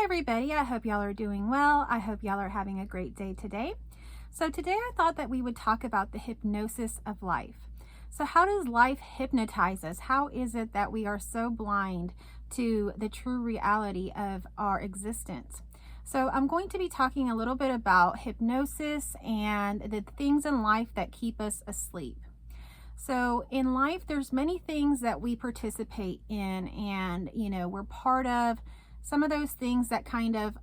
Hi everybody, I hope y'all are doing well. I hope y'all are having a great day today. So today I thought that we would talk about the hypnosis of life. So how does life hypnotize us? How is it that we are so blind to the true reality of our existence? So I'm going to be talking a little bit about hypnosis and the things in life that keep us asleep. So in life, there's many things that we participate in and, we're part of. Some of those things that kind of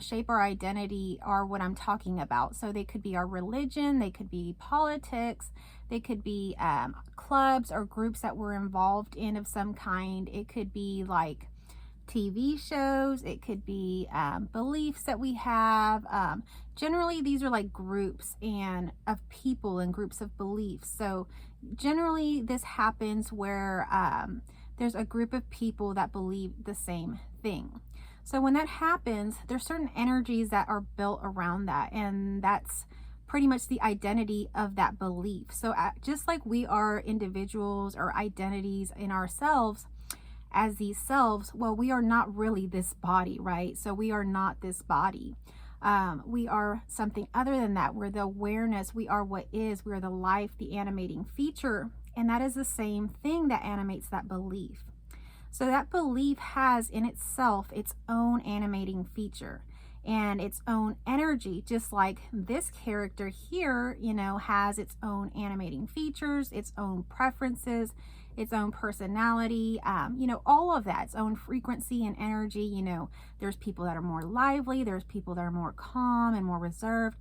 shape our identity are what I'm talking about. So they could be our religion, they could be politics, they could be clubs or groups that we're involved in of some kind. It could be like TV shows, it could be beliefs that we have. Generally, these are like groups and of people and groups of beliefs. So generally, this happens where there's a group of people that believe the same thing. So when that happens, there's certain energies that are built around that, and that's pretty much the identity of that belief. So just like we are individuals or identities in ourselves, as these selves, well, we are not really this body, right? So we are not this body. We are something other than that. We're the awareness. We are what is. We are the life, the animating feature. And that is the same thing that animates that belief. So that belief has in itself its own animating feature and its own energy, just like this character here, has its own animating features, its own preferences, its own personality, all of that, its own frequency and energy. There's people that are more lively, there's people that are more calm and more reserved,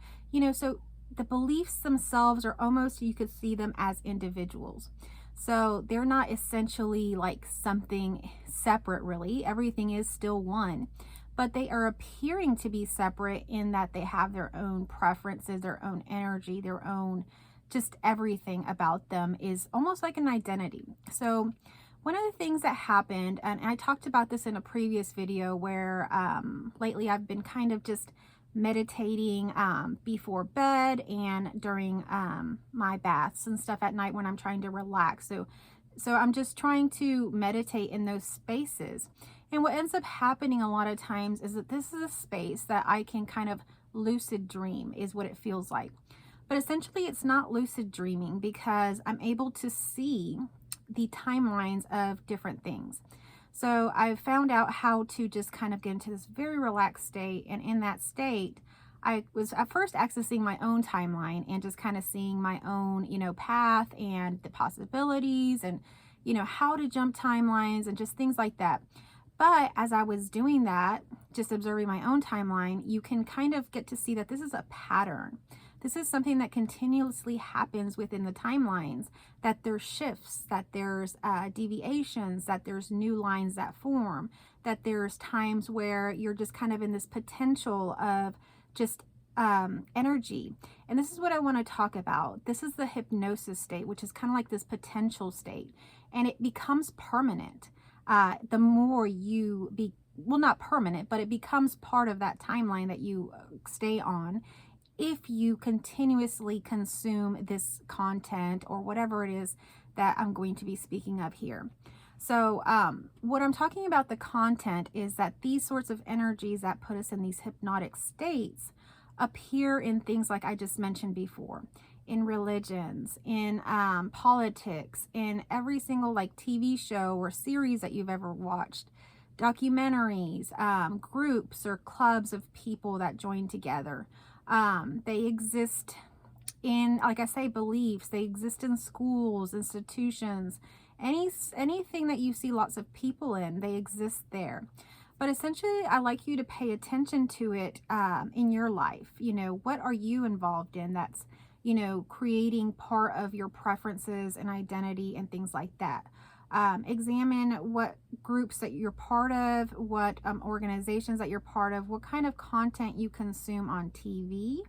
so the beliefs themselves are almost, you could see them as individuals. So they're not essentially like something separate, really. Everything is still one, but they are appearing to be separate in that they have their own preferences, their own energy, their own, just everything about them is almost like an identity. So one of the things that happened, and I talked about this in a previous video where lately I've been kind of just meditating before bed and during my baths and stuff at night when I'm trying to relax. So I'm just trying to meditate in those spaces. And what ends up happening a lot of times is that this is a space that I can kind of lucid dream, is what it feels like. But essentially it's not lucid dreaming because I'm able to see the timelines of different things. So I've found out how to just kind of get into this very relaxed state. And in that state, I was at first accessing my own timeline and just kind of seeing my own, path and the possibilities and, how to jump timelines and just things like that. But as I was doing that, just observing my own timeline, you can kind of get to see that this is a pattern. This is something that continuously happens within the timelines, that there's shifts, that there's deviations, that there's new lines that form, that there's times where you're just kind of in this potential of just energy. And this is what I want to talk about. This is the hypnosis state, which is kind of like this potential state, and it becomes permanent. The more you well, not permanent, but it becomes part of that timeline that you stay on if you continuously consume this content or whatever it is that I'm going to be speaking of here. So what I'm talking about, the content, is that these sorts of energies that put us in these hypnotic states appear in things like I just mentioned before, in religions, in politics, in every single like TV show or series that you've ever watched, documentaries, groups or clubs of people that join together. They exist in, like I say, beliefs. They exist in schools, institutions, anything that you see lots of people in, they exist there. But essentially, I like you to pay attention to it in your life. What are you involved in that's, creating part of your preferences and identity and things like that. Examine what groups that you're part of, what organizations that you're part of, what kind of content you consume on TV,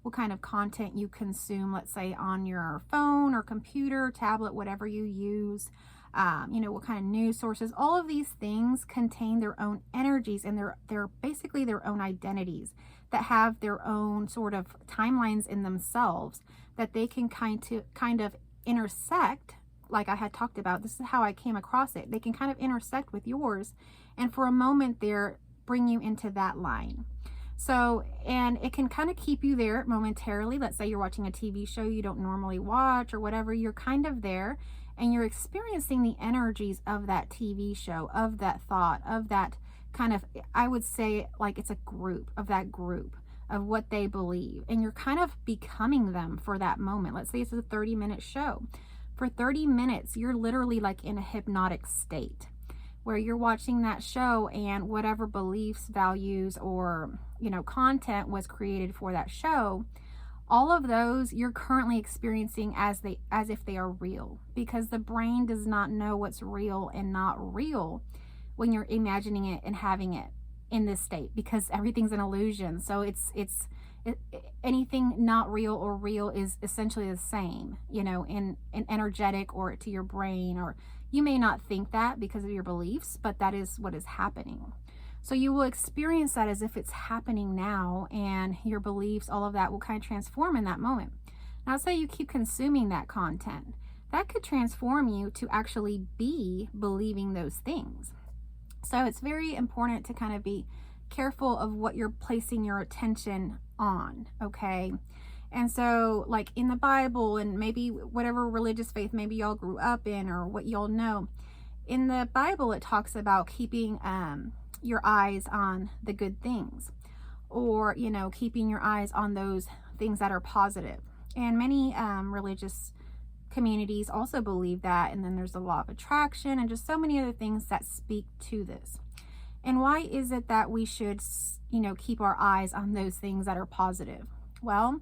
what kind of content you consume, let's say, on your phone or computer, tablet, whatever you use, what kind of news sources. All of these things contain their own energies, and they're basically their own identities that have their own sort of timelines in themselves that they can kind of intersect. Like I had talked about, this is how I came across it. They can kind of intersect with yours, and for a moment there, bring you into that line. So, and it can kind of keep you there momentarily. Let's say you're watching a TV show you don't normally watch or whatever, you're kind of there and you're experiencing the energies of that TV show, of that thought, of that kind of, I would say like it's a group of that group of what they believe. And you're kind of becoming them for that moment. Let's say it's a 30-minute show. For 30 minutes, you're literally like in a hypnotic state where you're watching that show, and whatever beliefs, values, or, you know, content was created for that show, all of those you're currently experiencing as if they are real, because the brain does not know what's real and not real when you're imagining it and having it in this state, because everything's an illusion. So anything not real or real is essentially the same, you know, in energetic or to your brain, or you may not think that because of your beliefs, but that is what is happening. So you will experience that as if it's happening now, and your beliefs, all of that will kind of transform in that moment. Now, say you keep consuming that content, that could transform you to actually be believing those things. So it's very important to kind of be careful of what you're placing your attention on, okay? And so like in the Bible, and maybe whatever religious faith maybe y'all grew up in or what y'all know, in the Bible it talks about keeping your eyes on the good things, or, you know, keeping your eyes on those things that are positive. And many religious communities also believe that. And then there's the law of attraction and just so many other things that speak to this. And why is it that we should, you know, keep our eyes on those things that are positive? Well,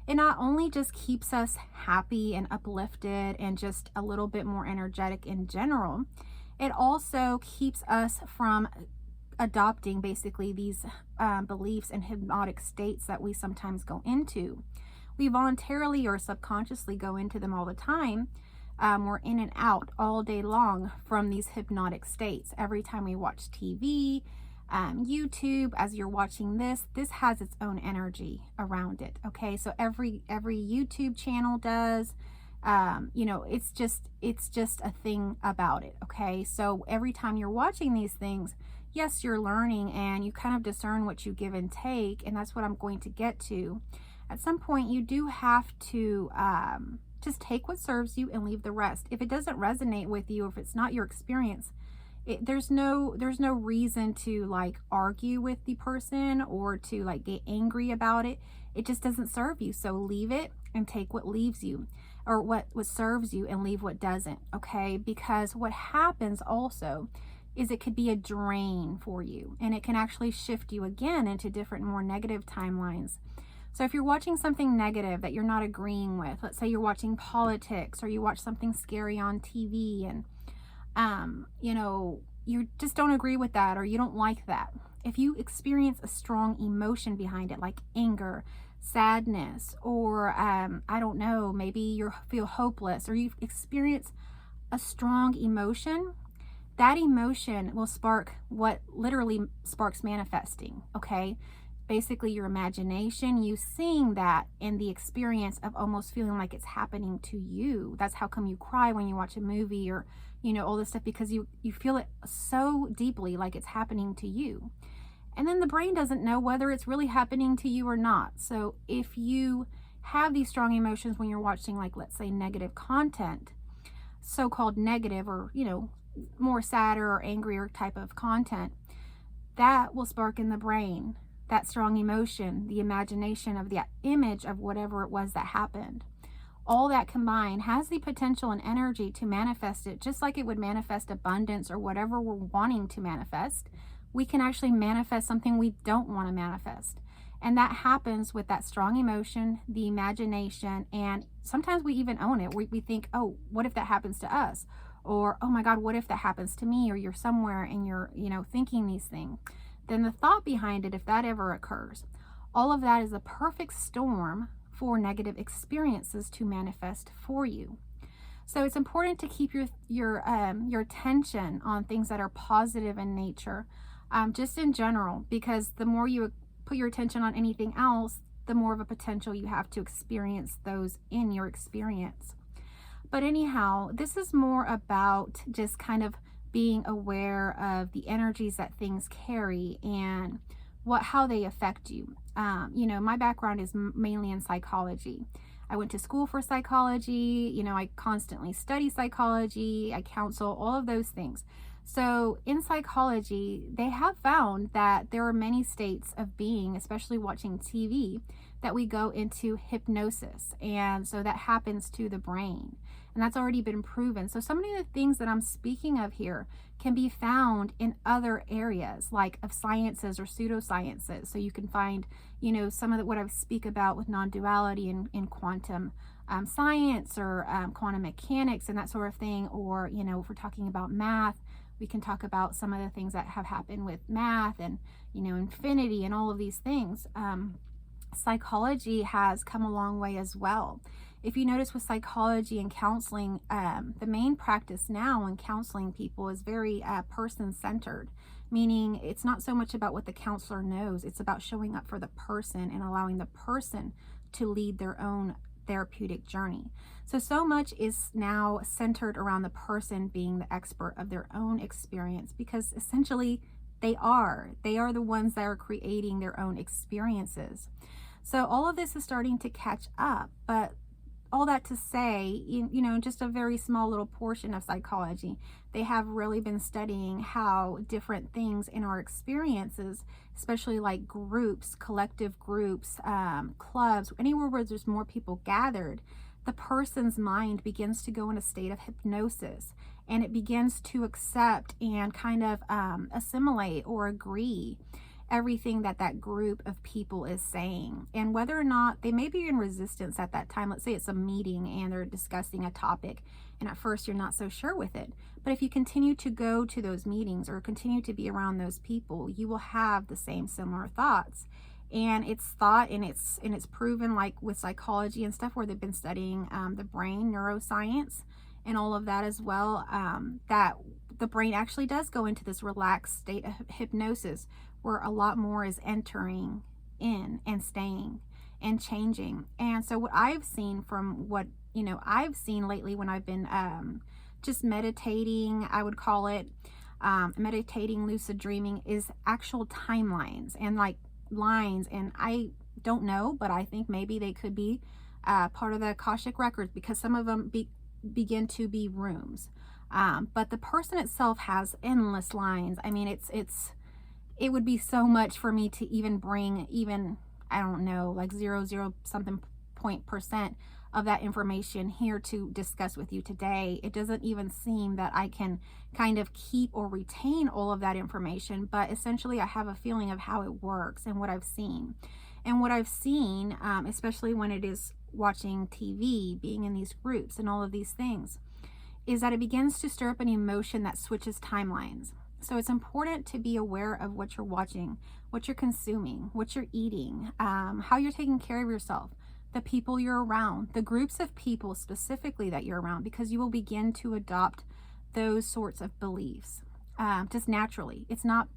it not only just keeps us happy and uplifted and just a little bit more energetic in general, it also keeps us from adopting basically these beliefs and hypnotic states that we sometimes go into. We voluntarily or subconsciously go into them all the time. We're in and out all day long from these hypnotic states. Every time we watch TV, YouTube, as you're watching this has its own energy around it. Okay, so every YouTube channel does. You know, it's just a thing about it. Okay, so every time you're watching these things, yes, you're learning, and you kind of discern what you give and take, and that's what I'm going to get to. At some point, you do have to just take what serves you and leave the rest. If it doesn't resonate with you, or if it's not your experience, there's no reason to like argue with the person or to like get angry about it. It just doesn't serve you. So leave it and take what leaves you, or what serves you, and leave what doesn't. Okay, because what happens also is it could be a drain for you, and it can actually shift you again into different, more negative timelines. So if you're watching something negative that you're not agreeing with, let's say you're watching politics, or you watch something scary on TV, and you know, you just don't agree with that, or you don't like that. If you experience a strong emotion behind it, like anger, sadness, or I don't know, maybe you feel hopeless, or you experience a strong emotion, that emotion will spark what literally sparks manifesting. Okay, basically your imagination, you seeing that, in the experience of almost feeling like it's happening to you. That's how come you cry when you watch a movie, or, you know, all this stuff, because you feel it so deeply, like it's happening to you. And then the brain doesn't know whether it's really happening to you or not. So if you have these strong emotions when you're watching, like, let's say negative content, so-called negative, or, you know, more sadder or angrier type of content, that will spark in the brain that strong emotion, the imagination of the image of whatever it was that happened. All that combined has the potential and energy to manifest it, just like it would manifest abundance or whatever we're wanting to manifest. We can actually manifest something we don't want to manifest. And that happens with that strong emotion, the imagination, and sometimes we even own it. We think, oh, what if that happens to us? Or, oh my God, what if that happens to me? Or you're somewhere and you're, you know, thinking these things. Then the thought behind it, if that ever occurs, all of that is a perfect storm for negative experiences to manifest for you. So it's important to keep your attention on things that are positive in nature, just in general, because the more you put your attention on anything else, the more of a potential you have to experience those in your experience. But anyhow, this is more about just kind of being aware of the energies that things carry and how they affect you. You know, my background is mainly in psychology. I went to school for psychology. You know, I constantly study psychology. I counsel, all of those things. So in psychology, they have found that there are many states of being, especially watching TV, that we go into hypnosis. And so that happens to the brain. And that's already been proven. So many of the things that I'm speaking of here can be found in other areas, like of sciences or pseudosciences. So you can find, you know, some of what I speak about with non-duality in quantum science or quantum mechanics and that sort of thing. Or, you know, if we're talking about math, we can talk about some of the things that have happened with math and, you know, infinity and all of these things. Psychology has come a long way as well. If you notice with psychology and counseling, the main practice now in counseling people is very person-centered, meaning it's not so much about what the counselor knows, it's about showing up for the person and allowing the person to lead their own therapeutic journey. So much is now centered around the person being the expert of their own experience, because essentially they are the ones that are creating their own experiences. So all of this is starting to catch up, but all that to say, you know, just a very small little portion of psychology, they have really been studying how different things in our experiences, especially like groups, collective groups, clubs, anywhere where there's more people gathered, the person's mind begins to go in a state of hypnosis, and it begins to accept and kind of assimilate or agree everything that group of people is saying. And whether or not they may be in resistance at that time, let's say it's a meeting and they're discussing a topic and at first you're not so sure with it, but if you continue to go to those meetings or continue to be around those people, you will have the same similar thoughts. And it's thought and it's proven, like with psychology and stuff where they've been studying the brain, neuroscience and all of that as well, that the brain actually does go into this relaxed state of hypnosis where a lot more is entering in and staying and changing. And so what I've seen from what, you know, I've seen lately when I've been just meditating, I would call it meditating, lucid dreaming, is actual timelines and like lines. And I don't know, but I think maybe they could be part of the Akashic records, because some of them begin to be rooms. But the person itself has endless lines. I mean, it would be so much for me to even bring I don't know, like 0 something % of that information here to discuss with you today. It doesn't even seem that I can kind of keep or retain all of that information, but essentially I have a feeling of how it works and what I've seen. And what I've seen, especially when it is watching TV, being in these groups and all of these things, is that it begins to stir up an emotion that switches timelines. So it's important to be aware of what you're watching, what you're consuming, what you're eating, how you're taking care of yourself, the people you're around, the groups of people specifically that you're around, because you will begin to adopt those sorts of beliefs just naturally. It's not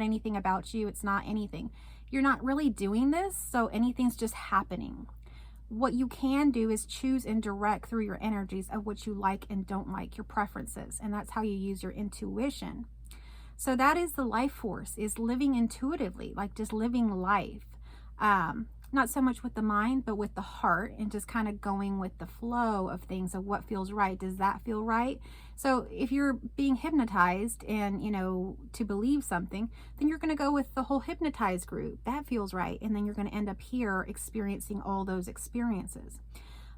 anything about you. It's not anything. You're not really doing this, so anything's just happening. What you can do is choose and direct through your energies of what you like and don't like, your preferences, and that's how you use your intuition. So that is the life force, is living intuitively, like just living life. Not so much with the mind, but with the heart, and just kind of going with the flow of things, of what feels right. Does that feel right? So if you're being hypnotized and, you know, to believe something, then you're going to go with the whole hypnotized group. That feels right. And then you're going to end up here experiencing all those experiences.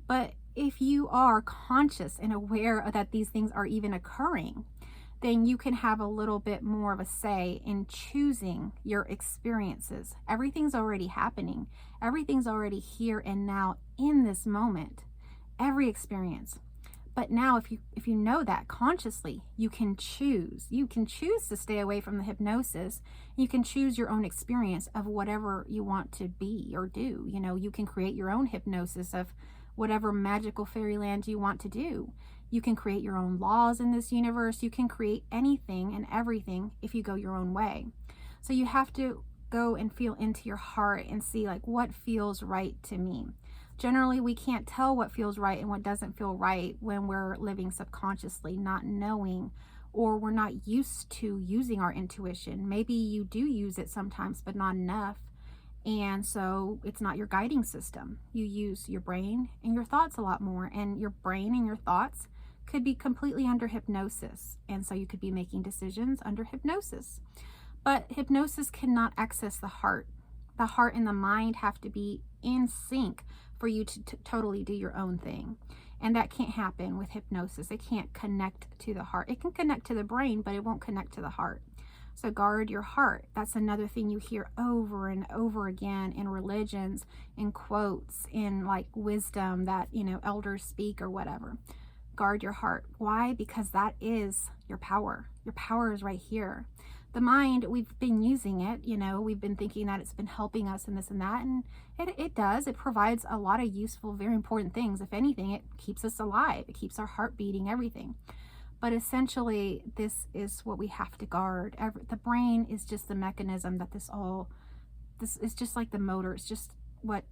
But if you are conscious and aware that these things are even occurring, then you can have a little bit more of a say in choosing your experiences. Everything's already happening. Everything's already here and now in this moment. Every experience. But now if you know that consciously, you can choose. You can choose to stay away from the hypnosis. You can choose your own experience of whatever you want to be or do. You know, you can create your own hypnosis of whatever magical fairyland you want to do. You can create your own laws in this universe. You can create anything and everything if you go your own way. So you have to go and feel into your heart and see, like, what feels right to me. Generally, we can't tell what feels right and what doesn't feel right when we're living subconsciously, not knowing or we're not used to using our intuition. Maybe you do use it sometimes, but not enough. And so it's not your guiding system. You use your brain and your thoughts a lot more, and your brain and your thoughts could be completely under hypnosis. And so you could be making decisions under hypnosis. But hypnosis cannot access the heart. The heart and the mind have to be in sync for you to totally do your own thing. And that can't happen with hypnosis. It can't connect to the heart. It can connect to the brain, but it won't connect to the heart. So guard your heart. That's another thing you hear over and over again in religions, in quotes, in like wisdom that, elders speak or whatever. Guard your heart. Why? Because that is your power. Your power is right here. The mind, we've been using it, we've been thinking that it's been helping us and this and that, and it does. It provides a lot of useful, very important things. If anything, it keeps us alive. It keeps our heart beating, everything. But essentially, this is what we have to guard. The brain is just the mechanism that this is just like the motor. It's just what,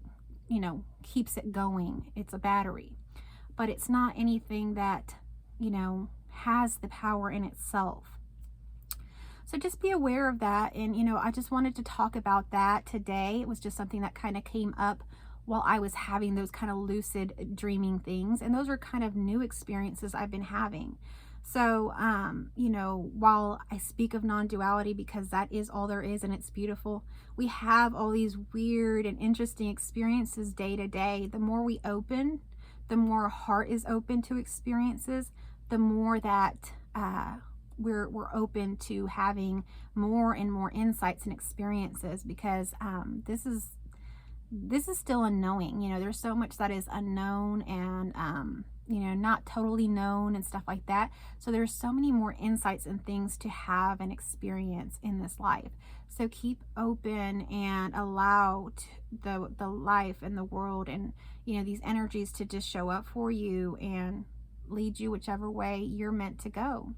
keeps it going. It's a battery. But it's not anything that, has the power in itself. So just be aware of that. And, I just wanted to talk about that today. It was just something that kind of came up while I was having those kind of lucid dreaming things. And those are kind of new experiences I've been having. So, while I speak of non-duality because that is all there is and it's beautiful, we have all these weird and interesting experiences day to day. The more we open, the more our heart is open to experiences, the more that we're open to having more and more insights and experiences, because this is still unknowing. There's so much that is unknown and not totally known and stuff like that. So there's so many more insights and things to have and experience in this life. So keep open and allow the life and the world and these energies to just show up for you and lead you whichever way you're meant to go.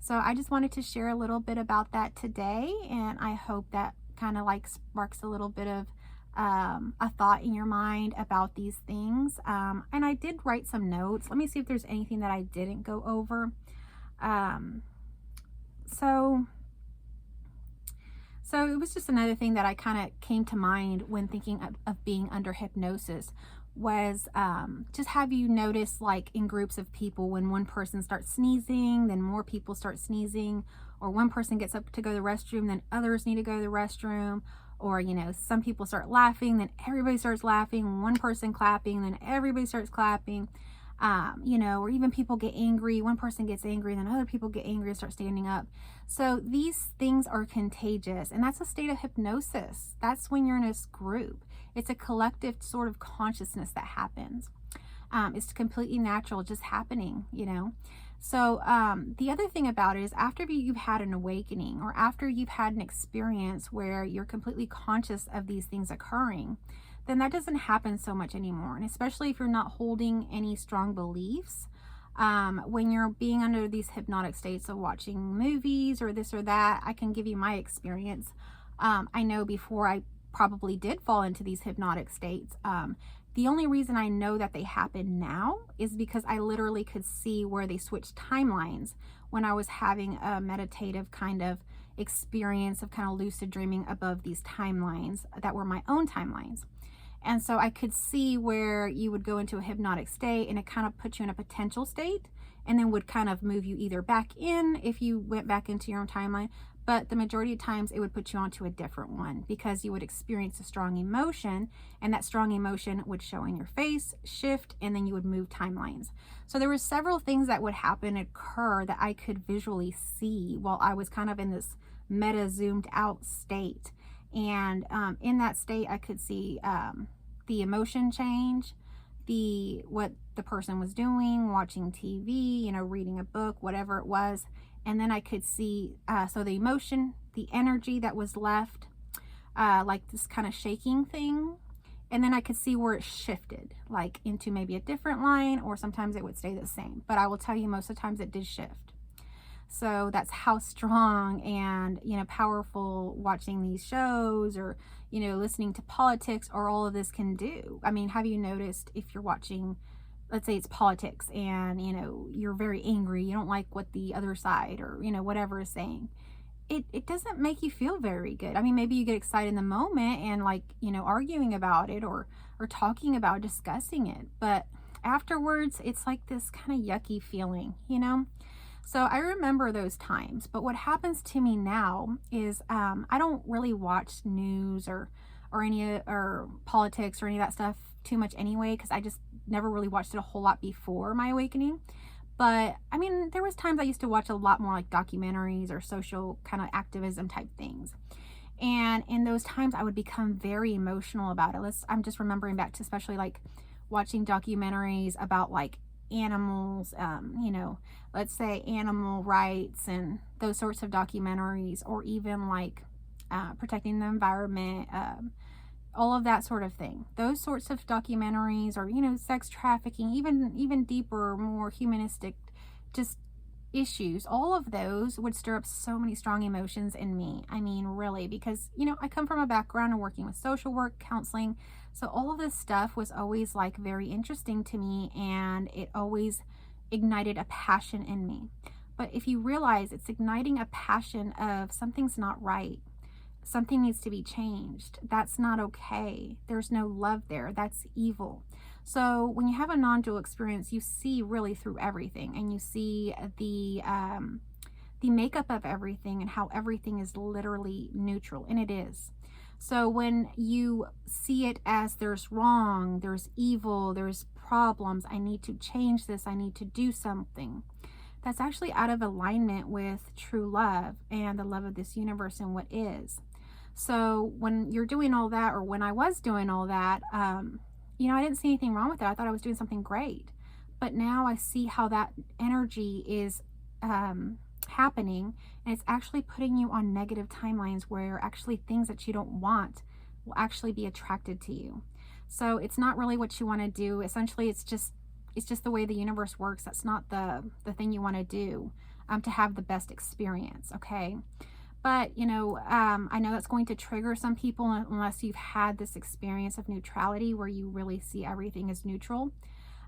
So I just wanted to share a little bit about that today, and I hope that kind of like sparks a little bit of a thought in your mind about these things. And I did write some notes. Let me see if there's anything that I didn't go over. So it was just another thing that I kind of came to mind when thinking of being under hypnosis was just have you noticed, like in groups of people, when one person starts sneezing, then more people start sneezing, or one person gets up to go to the restroom, then others need to go to the restroom, or some people start laughing, then everybody starts laughing, one person clapping, then everybody starts clapping, or even people get angry, one person gets angry, then other people get angry and start standing up. So these things are contagious, and that's a state of hypnosis. That's when you're in this group. It's a collective sort of consciousness that happens. It's completely natural, just happening, So the other thing about it is, after you've had an awakening, or after you've had an experience where you're completely conscious of these things occurring, then that doesn't happen so much anymore. And especially if you're not holding any strong beliefs, when you're being under these hypnotic states of watching movies or this or that, I can give you my experience. I know before I probably did fall into these hypnotic states, the only reason I know that they happen now is because I literally could see where they switched timelines when I was having a meditative kind of experience of kind of lucid dreaming above these timelines that were my own timelines. And so I could see where you would go into a hypnotic state and it kind of put you in a potential state, and then would kind of move you either back in if you went back into your own timeline, but the majority of times it would put you onto a different one, because you would experience a strong emotion, and that strong emotion would show in your face, shift, and then you would move timelines. So there were several things that would happen, occur, that I could visually see while I was kind of in this meta zoomed out state. And in that state, I could see the emotion change, what the person was doing, watching TV, reading a book, whatever it was. And then I could see, so the emotion, the energy that was left, like this kind of shaking thing. And then I could see where it shifted, like into maybe a different line, or sometimes it would stay the same. But I will tell you, most of the times it did shift. So that's how strong and, powerful watching these shows, or, listening to politics, or all of this can do. I mean, have you noticed, if you're watching let's say it's politics and, you're very angry, you don't like what the other side or, whatever is saying. It doesn't make you feel very good. I mean, maybe you get excited in the moment and like, arguing about it or talking about discussing it. But afterwards, it's like this kind of yucky feeling. So I remember those times. But what happens to me now is I don't really watch news or politics or any of that stuff too much anyway, because I just never really watched it a whole lot before my awakening. But I mean, there was times I used to watch a lot more like documentaries or social kind of activism type things. And in those times I would become very emotional about it. I'm just remembering back to especially like watching documentaries about like animals, let's say animal rights and those sorts of documentaries, or even like protecting the environment, all of that sort of thing. Those sorts of documentaries, or sex trafficking, even deeper, more humanistic just issues, all of those would stir up so many strong emotions in me. I mean, really, because I come from a background of working with social work, counseling, so all of this stuff was always like very interesting to me, and it always ignited a passion in me. But if you realize it's igniting a passion of something's not right, something needs to be changed, that's not okay, there's no love there, that's evil. So when you have a non-dual experience, you see really through everything, and you see the makeup of everything and how everything is literally neutral, and it is. So when you see it as there's wrong, there's evil, there's problems, I need to change this, I need to do something, that's actually out of alignment with true love and the love of this universe and what is. So when you're doing all that, or when I was doing all that, I didn't see anything wrong with it. I thought I was doing something great. But now I see how that energy is happening, and it's actually putting you on negative timelines where actually things that you don't want will actually be attracted to you. So it's not really what you want to do. Essentially, it's just the way the universe works. That's not the thing you want to do to have the best experience, okay? But, I know that's going to trigger some people unless you've had this experience of neutrality where you really see everything as neutral.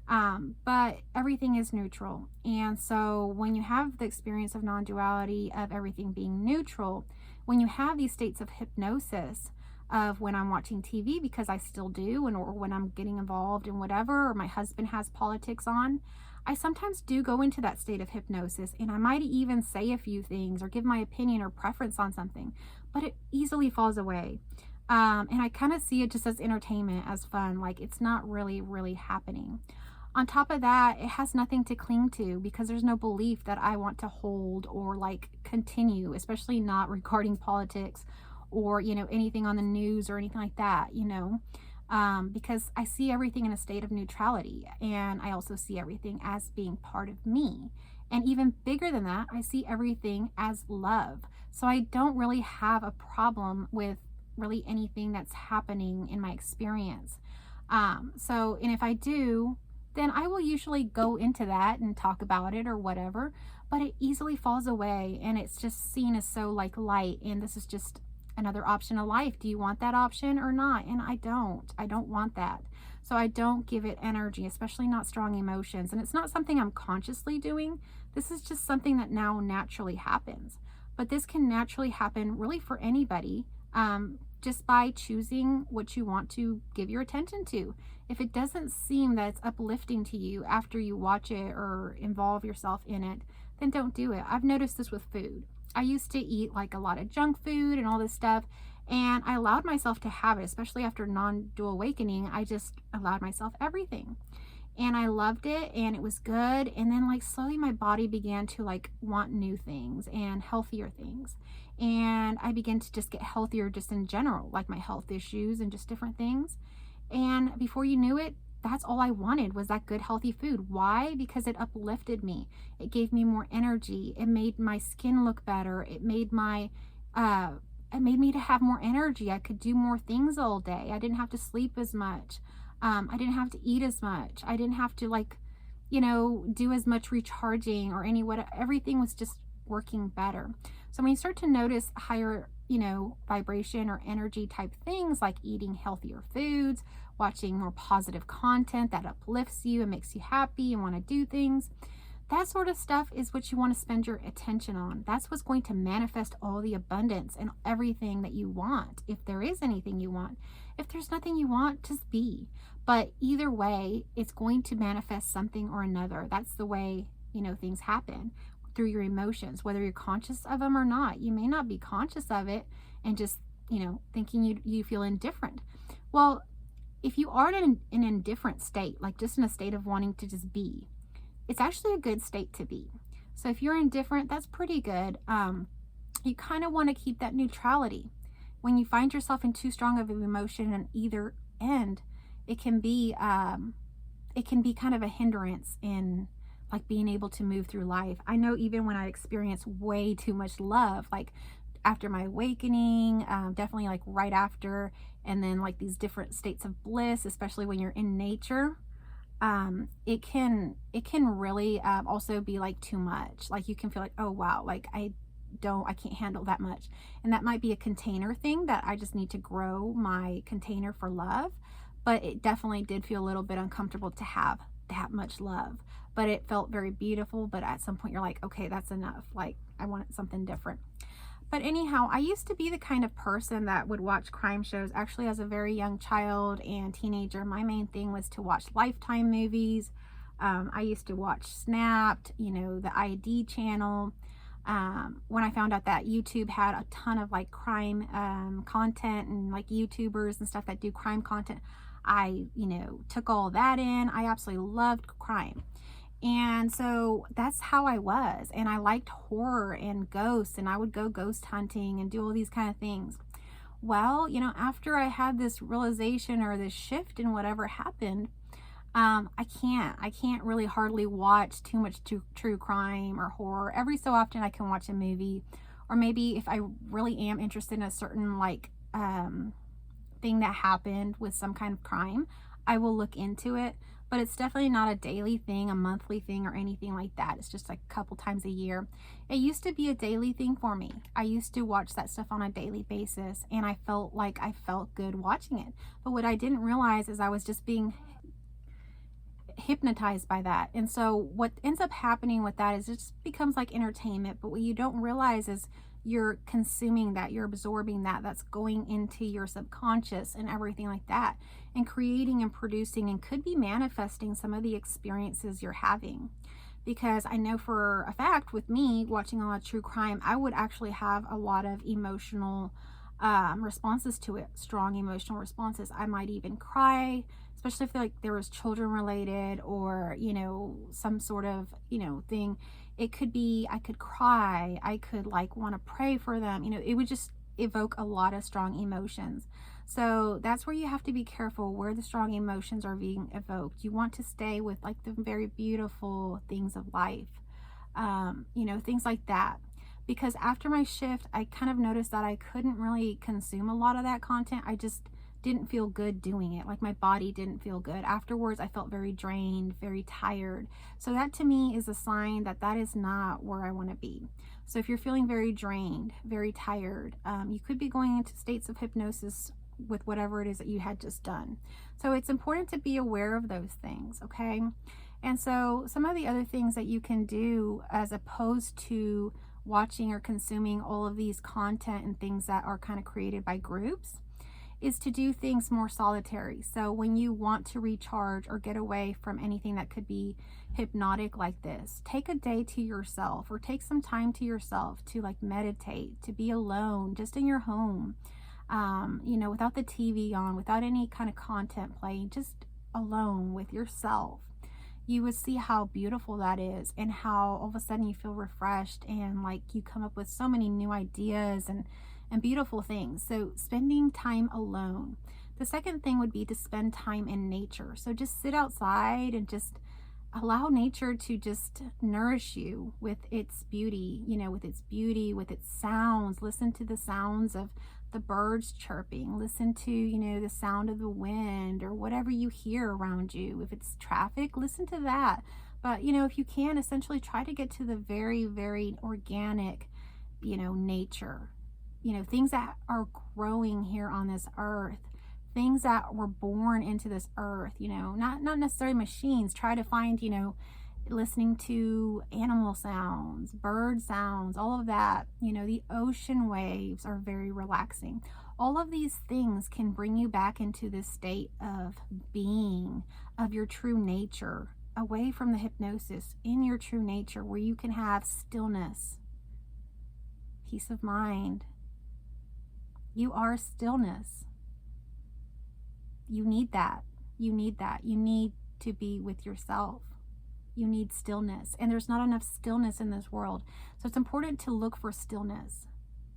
But everything is neutral. And so when you have the experience of non-duality, of everything being neutral, when you have these states of hypnosis, of when I'm watching TV, because I still do, or when I'm getting involved in whatever, or my husband has politics on, I sometimes do go into that state of hypnosis, and I might even say a few things or give my opinion or preference on something, but it easily falls away. And I kind of see it just as entertainment, as fun, like it's not really happening. On top of that, it has nothing to cling to, because there's no belief that I want to hold or like continue, especially not regarding politics or, anything on the news or anything like that, because I see everything in a state of neutrality, and I also see everything as being part of me. And even bigger than that, I see everything as love. So I don't really have a problem with really anything that's happening in my experience. And if I do, then I will usually go into that and talk about it or whatever, but it easily falls away, and it's just seen as so like light, and this is just another option of life. Do you want that option or not? And I don't want that. So I don't give it energy, especially not strong emotions. And it's not something I'm consciously doing. This is just something that now naturally happens. But this can naturally happen really for anybody, just by choosing what you want to give your attention to. If it doesn't seem that it's uplifting to you after you watch it or involve yourself in it, then don't do it. I've noticed this with food. I used to eat like a lot of junk food and all this stuff, and I allowed myself to have it, especially after non-dual awakening. I just allowed myself everything, and I loved it, and it was good. And then like slowly my body began to like want new things and healthier things, and I began to just get healthier just in general, like my health issues and just different things. And before you knew it, that's all I wanted, was that good healthy food. Why? Because it uplifted me. It gave me more energy. It made my skin look better. It made me to have more energy. I could do more things all day. I didn't have to sleep as much. I didn't have to eat as much. I didn't have to do as much recharging or everything was just working better. So when you start to notice higher vibration or energy type things like eating healthier foods, watching more positive content that uplifts you and makes you happy and want to do things. That sort of stuff is what you want to spend your attention on. That's what's going to manifest all the abundance and everything that you want. If there is anything you want, if there's nothing you want, just be. But either way, it's going to manifest something or another. That's the way, things happen through your emotions, whether you're conscious of them or not. You may not be conscious of it and just, thinking you feel indifferent. Well, if you are in an indifferent state, like just in a state of wanting to just be, it's actually a good state to be. So if you're indifferent, that's pretty good. You kind of want to keep that neutrality. When you find yourself in too strong of an emotion on either end, it can be kind of a hindrance in like being able to move through life. I know even when I experience way too much love, like after my awakening, definitely like right after, and then like these different states of bliss, especially when you're in nature, it can really also be like too much. Like you can feel like, oh wow, like I can't handle that much. And that might be a container thing that I just need to grow my container for love. But it definitely did feel a little bit uncomfortable to have that much love. But it felt very beautiful. But at some point you're like, okay, that's enough. Like I want something different. But anyhow, I used to be the kind of person that would watch crime shows. Actually, as a very young child and teenager, my main thing was to watch Lifetime movies. I used to watch Snapped, the ID channel. When I found out that YouTube had a ton of like crime content and like YouTubers and stuff that do crime content, I, took all that in. I absolutely loved crime. And so that's how I was. And I liked horror and ghosts, and I would go ghost hunting and do all these kind of things. Well, after I had this realization or this shift in whatever happened, I can't really hardly watch too much true crime or horror. Every so often I can watch a movie, or maybe if I really am interested in a certain like thing that happened with some kind of crime, I will look into it. But it's definitely not a daily thing, a monthly thing, or anything like that. It's just like a couple times a year. It used to be a daily thing for me. I used to watch that stuff on a daily basis, and I felt like I felt good watching it. But what I didn't realize is I was just being hypnotized by that. And so what ends up happening with that is it just becomes like entertainment. But what you don't realize is you're consuming that, you're absorbing that, that's going into your subconscious and everything like that, and creating and producing and could be manifesting some of the experiences you're having. Because I know for a fact with me watching a lot of true crime, I would actually have a lot of emotional responses to it, strong emotional responses. I might even cry, especially if like there was children related or some sort of thing. It could be I could cry, I could like want to pray for them. It would just evoke a lot of strong emotions. So that's where you have to be careful where the strong emotions are being evoked. You want to stay with like the very beautiful things of life, things like that. Because after my shift, I kind of noticed that I couldn't really consume a lot of that content. I just didn't feel good doing it. Like my body didn't feel good. Afterwards, I felt very drained, very tired. So that to me is a sign that that is not where I want to be. So if you're feeling very drained, very tired, you could be going into states of hypnosis with whatever it is that you had just done. So it's important to be aware of those things, okay? And so some of the other things that you can do as opposed to watching or consuming all of these content and things that are kind of created by groups is to do things more solitary. So when you want to recharge or get away from anything that could be hypnotic like this, take a day to yourself or take some time to yourself to like meditate, to be alone, just in your home, without the TV on, without any kind of content playing, just alone with yourself. You would see how beautiful that is and how all of a sudden you feel refreshed and like you come up with so many new ideas and beautiful things. So spending time alone. The second thing would be to spend time in nature. So just sit outside and just allow nature to just nourish you with its beauty, with its sounds. Listen to the sounds of the birds chirping. Listen to, the sound of the wind or whatever you hear around you. If it's traffic, listen to that. But, if you can, essentially try to get to the very, very organic, nature. things that are growing here on this earth, things that were born into this earth, not necessarily machines. Try to find, listening to animal sounds, bird sounds, all of that. The ocean waves are very relaxing. All of these things can bring you back into this state of being, of your true nature, away from the hypnosis, in your true nature, where you can have stillness, peace of mind. You are stillness. You need that. You need that. You need to be with yourself. You need stillness. And there's not enough stillness in this world. So it's important to look for stillness.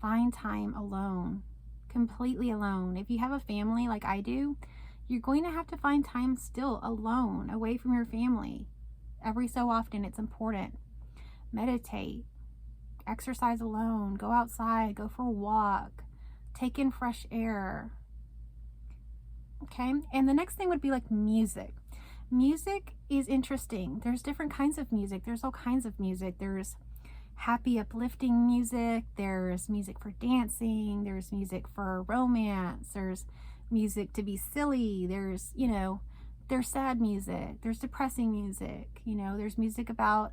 Find time alone, completely alone. If you have a family like I do, you're going to have to find time still alone, away from your family. Every so often, it's important. Meditate, exercise alone, go outside, go for a walk, take in fresh air. Okay, and the next thing would be like music. Music is interesting. There's different kinds of music. There's all kinds of music. There's happy, uplifting music. There's music for dancing. There's music for romance. There's music to be silly. There's, there's sad music. There's depressing music. There's music about,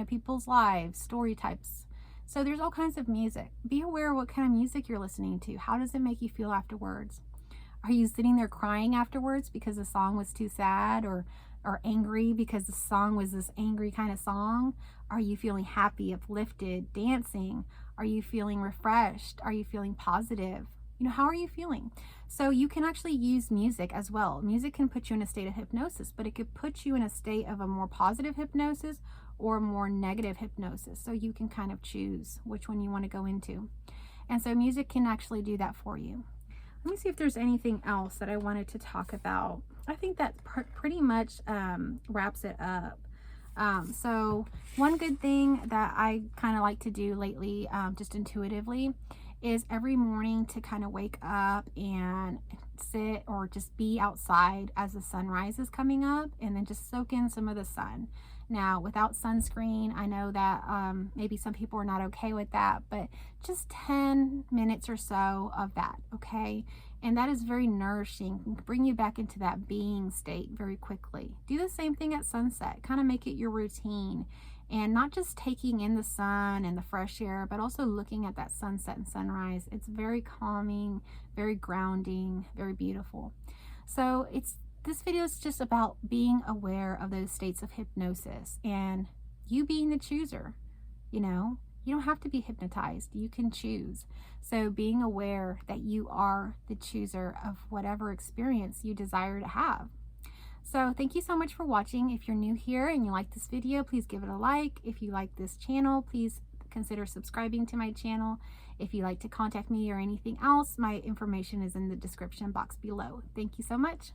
people's lives, story types. So there's all kinds of music. Be aware of what kind of music you're listening to. How does it make you feel afterwards? Are you sitting there crying afterwards because the song was too sad, or angry because the song was this angry kind of song? Are you feeling happy, uplifted, dancing? Are you feeling refreshed? Are you feeling positive? How are you feeling? So you can actually use music as well. Music can put you in a state of hypnosis, but it could put you in a state of a more positive hypnosis or a more negative hypnosis. So you can kind of choose which one you want to go into. And so music can actually do that for you. Let me see if there's anything else that I wanted to talk about. I think that pretty much wraps it up. So one good thing that I kind of like to do lately, just intuitively, is every morning to kind of wake up and sit or just be outside as the sunrise is coming up, and then just soak in some of the sun. Now, without sunscreen, I know that maybe some people are not okay with that, but just 10 minutes or so of that, okay? And that is very nourishing, can bring you back into that being state very quickly. Do the same thing at sunset, kind of make it your routine, and not just taking in the sun and the fresh air, but also looking at that sunset and sunrise. It's very calming, very grounding, very beautiful. So this video is just about being aware of those states of hypnosis and you being the chooser. You don't have to be hypnotized. You can choose. So being aware that you are the chooser of whatever experience you desire to have. So thank you so much for watching. If you're new here and you like this video, please give it a like. If you like this channel, please consider subscribing to my channel. If you'd like to contact me or anything else, my information is in the description box below. Thank you so much.